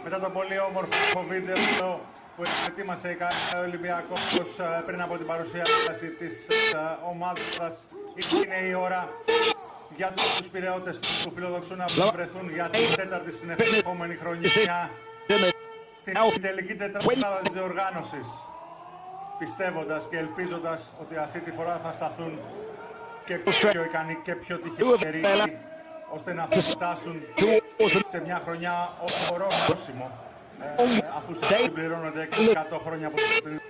Μετά το πολύ όμορφο βίντεο που ετοίμασε ο Ολυμπιακός πριν από την παρουσίαση της ομάδας, είναι η ώρα για τους Πειραιώτες που φιλοδοξούν να βρεθούν για την τέταρτη συνεχόμενη χρονιά στην τελική τετράδα της διοργάνωσης, πιστεύοντας και ελπίζοντας ότι αυτή τη φορά θα σταθούν και πιο ικανοί και πιο τυχεροί, ώστε να φτάσουν σε μια χρονιά ορόσημο, αφού συμπληρώνονται 100 χρόνια από την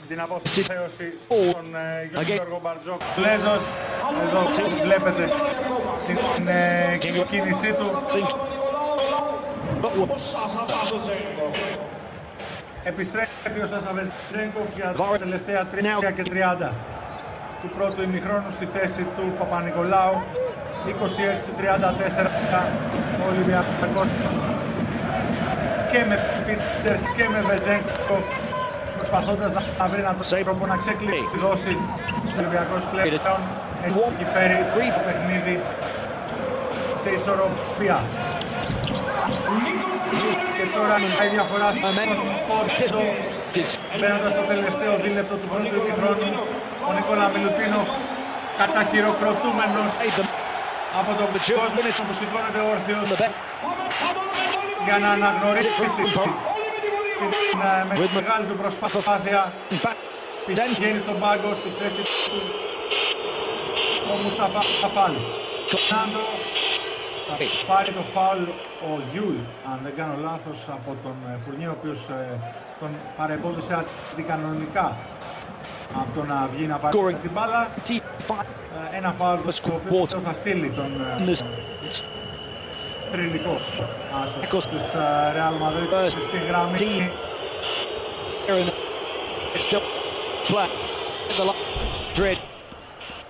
την αποθέωση στον Γιώργο Μπαρτζόκ. Λέζος, εδώ βλέπετε την κίνησή του. Επιστρέφει ο Σάσα Βεζένκοφ για τα τελευταία 3 και 30 του πρώτου ημιχρόνου στη θέση του Παπα-Νικολάου. 26-34 ο Ολυμπιακός και με Πίτερς και με Βεζένκοφ, προσπαθώντας να βρει έναν τρόπο να ξεκλειδώσει ο Ολυμπιακός πλέον. Έχει φέρει το παιχνίδι σε ισορροπία. Και τώρα η διαφορά στον πόντο, μπαίνοντας στο τελευταίο δίλεπτο του πρώτου ημιχρόνου, ο Νικόλα Μιλουτίνοφ καταχειροκροτούμενος από τον κόσμο που σηκώνεται όρθιος για να αναγνωρίσει την μεγάλη του προσπάθεια. Πηγαίνει στον πάγκο στη θέση του ο Μουσταφά Αφάλη. Νάντο θα πάρει το φάουλ ο Γιούλ, αν δεν κάνω λάθος, από τον Φουρνιέ, ο οποίος τον παρεμπόδισε αντικανονικά από το να βγει να πάρει την μπάλα. Ένα φάουλ το οποίο θα στείλει τον θρυλικό άσο της Ρεάλ Μαδρίτης στην γραμμή.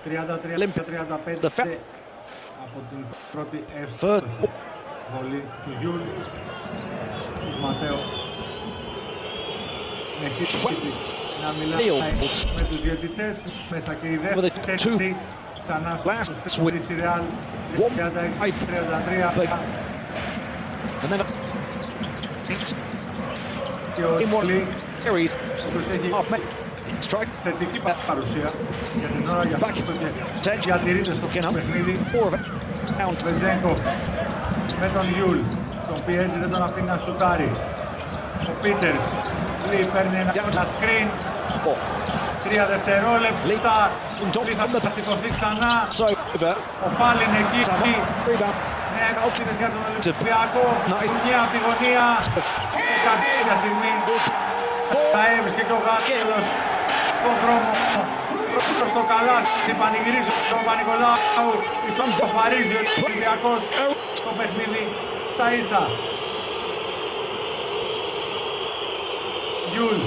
33-35 από την πρώτη εύστοχη βολή του Γιούλ. Στους Ματέο συνεχίζει να μιλάει με τους διαιτητές, μέσα και η δεύτερη ξανά στους τρεις η Ρεάλ 36-33 και ο Λί, ο οποίος έχει θετική παρουσία για την ώρα, για αυτό και διατηρείται στο παιχνίδι. Βεζένκοφ με τον Γιούλ, τον πιέζει, δεν τον αφήνει να σουτάρει. Ο Πίτερς, Λί παίρνει ένα screen, 3 δευτερόλεπτα, Λί θα σηκωθεί ξανά, ο Φάλ είναι εκεί, ναι, όπτιδες για τον Ολυμπιακό, Φουρνιέ από τη γωνία, κάποια στιγμή θα έβρισκε και ο Γάλλος τον δρόμο προς το καλάθι, πανηγυρίζει ο Παπα-Νικολάου, ισοφαρίζει ο Ολυμπιακός το παιχνίδι στα ίσα. Γιούλ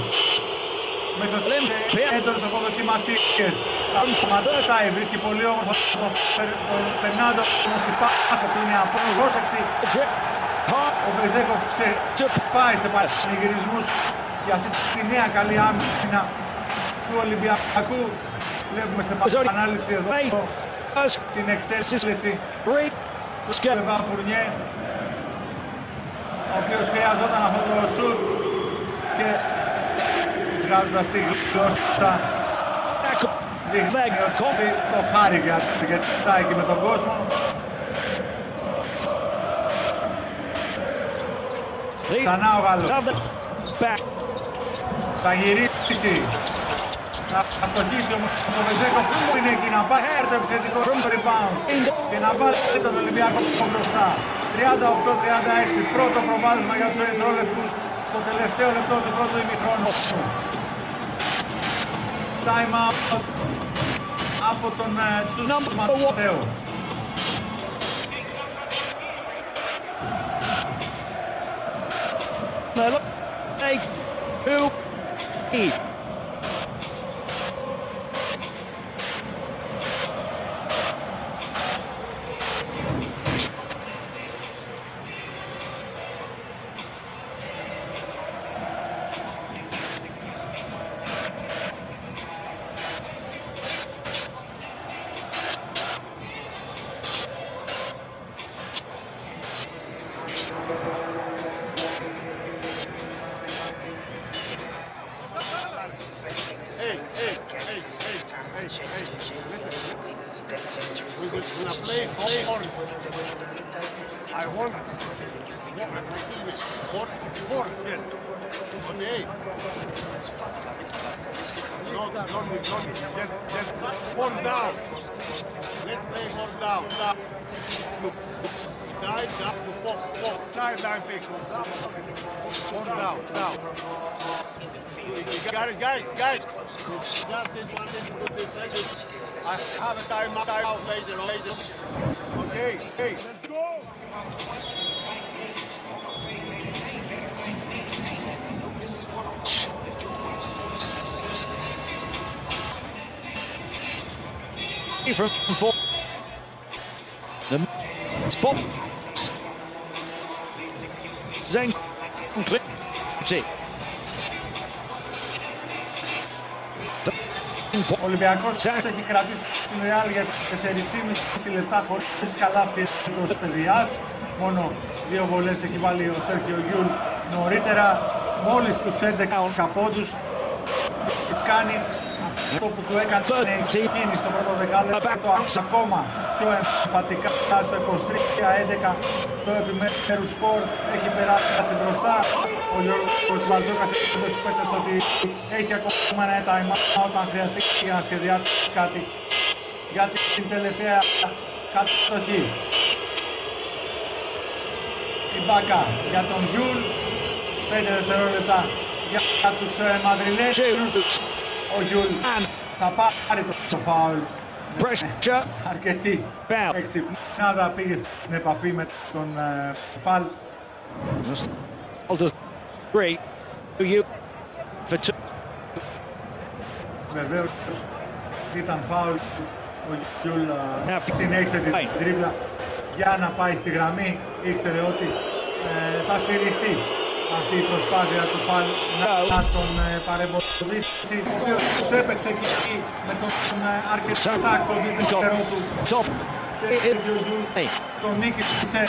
μέσα σε έντονες αποδοκιμασίες. Σταματάει, βρίσκει πολύ όμορφα τον Φερνάντο, όμως η πάσα του είναι απρόσεκτη. Ο Βεζέγκοφ σπάει σε πανηγυρισμούς για αυτή τη νέα καλή άμυνα του Ολυμπιακού. Βλέπουμε σε επανάληψη εδώ την εκτέλεση του Εβάν Φουρνιέ, ο οποίος χρειαζόταν αυτό το σουτ και βγάζοντας τη γλώσσα δείχνει ότι το χάρη αρκετά εκεί με τον κόσμο. Ξανά ο Γάλλος θα γυρίσει, θα στοχίσει όμως ο Βεζέγκοφ που είναι εκεί να πάρει το επιθετικό rebound και να βάλει τον Ολυμπιακό μπροστά. 38-36, πρώτο προβάδισμα για τους ερυθρόλευκους στο τελευταίο λεπτό του πρώτου ημιχρόνου. Time out από τον Τσούτσος Ματέο. I want more, yes. On the 8. Not just one down. Let's play one down. Down to four. Sideline pick. One down. You got it, guys. Just this one. I have a timeout later. Okay, hey, let's go. From four. The spot. Zeng. Clip. Ο Ολυμπιακός έχει κρατήσει την Real για 4,5 λεπτά χωρίς καλάθι εντός παιδιάς. Μόνο 2 βολές έχει βάλει ο Σέρχιο Γιούλ νωρίτερα. Μόλις τους 11 πόντους της κάνει αυτό που του έκανε εκείνη στο πρώτο δεκάλεπτο, ακόμα πιο εμφατικά στο 23-11 το επιμέρους σκορ έχει περάσει μπροστά. Ο Γιώργος Βαλτζόκας είπε στους παίκτες ότι έχει ακόμα ένα time out αν χρειαστεί για να σχεδιάσει κάτι για την τελευταία κατοχή. Η μπάκα για τον Γιούλ, 5 δευτερόλεπτα για τους Μαδριλένους. Ο Γιούλ θα πάρει το φάουλ. Αρκετή εξυπνάδα, πήγε στην επαφή με τον Φαλ. Βεβαίως ήταν φάουλ. Ο Γιούλ συνέχισε την τρίπλα για να πάει στη γραμμή. Ήξερε ότι θα στηριχτεί αυτή η προσπάθεια του Φαλ να τον παρεμποδίσει, ο οποίος έπαιξε εκεί με τον αρκετά κοντινό του. Τον νίκησε